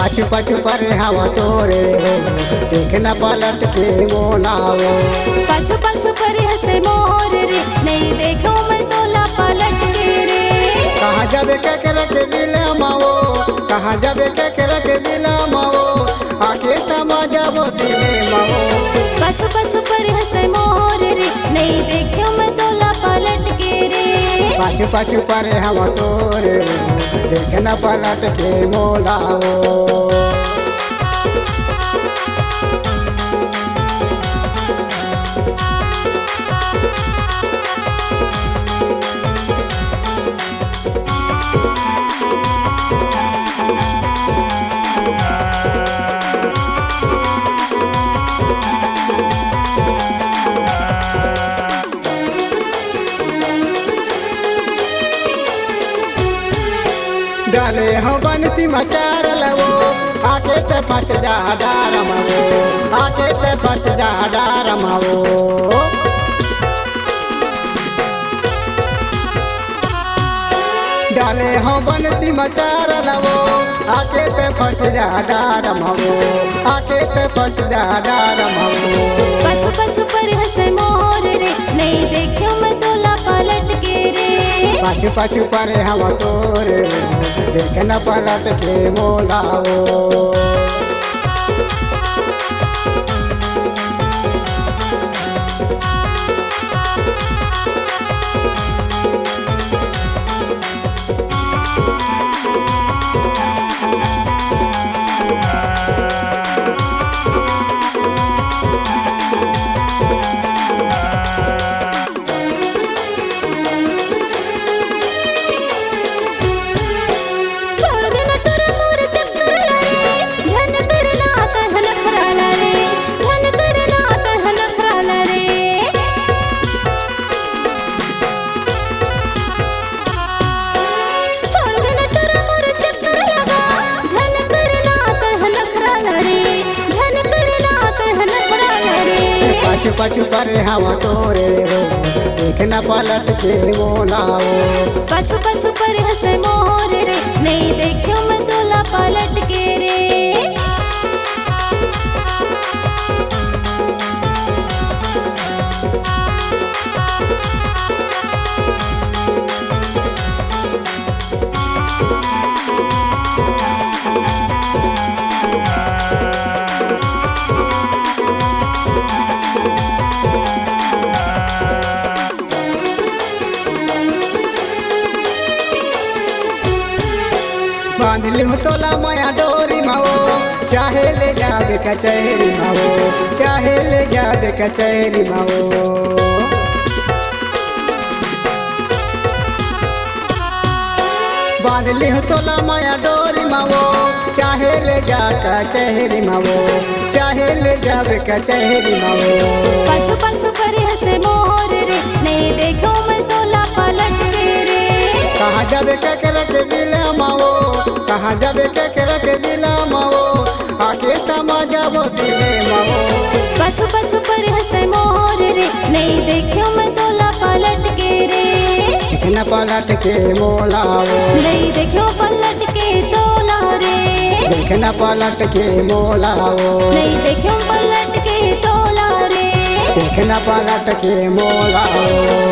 पाछू पाछू पर हवा तोरे हो, देखना पलट के मोलाओ। पाछू पाछू पर हंसते मोर रे, नहीं देखो मैं तोला पलट के रे। कहाँ जाबे केकरा के दिलमाओ, कहाँ जाबे केकरा के दिलमाओ, आके समझाबो दिले माओ। पाछू पाछू पर हंसते मोर रे, नहीं देखो मैं तोला पलट के रे। पाछू पाछू पर हवा तोरे हो, देखना पलट के मोलाओ। डाले हो बंसी मचार लवो, आके ते फंस जा डारमाओ, आके ते फंस जा डारमाओ। डाले हो बंसी मचार लवो, आके ते फंस जा डारमाओ, आके ते फंस जा डारमाओ। पाछू पाछू पर हंसते मोर रे, नहीं देखो मैं तोला पलट के रे। पाछू पाछू पर हवा तोरे हो, देखना पलट के मोलाओ। पाछू पाछू पर हवा तोरे हो, देखना पलट के मोलाओ। पाछू पाछू पर हंसते मोर रे, नहीं देखो मैं तोला पलट के रे। बांध लिहूँ तोला माया डोरी माओ, चाहे ले जाबे कचहरी माओ, चाहे ले जाबे कचहरी माओ। बांध लिहूँ तोला माया डोरी माओ, चाहे ले जा कचहरी माओ, चाहे ले जाबे कचहरी माओ। पाछू पाछू पर हंसते मोर रे, नहीं देखो मैं तोला पलट के रे। कहाँ जाबे केकरा के दिलमाओ, कहाँ जाबे केकरा के दिलमाओ, आके समझाबो दिले माओ। पाछू पाछू पर हंसते मोर रे, नहीं देखो मैं तोला पलट के रे। देखना पलट के मोलाओ, नहीं देखो पलट के तोला रे। देखना पलट के मोलाओ, नहीं देखो पलट के तोला रे। देखना पलट के मोलाओ।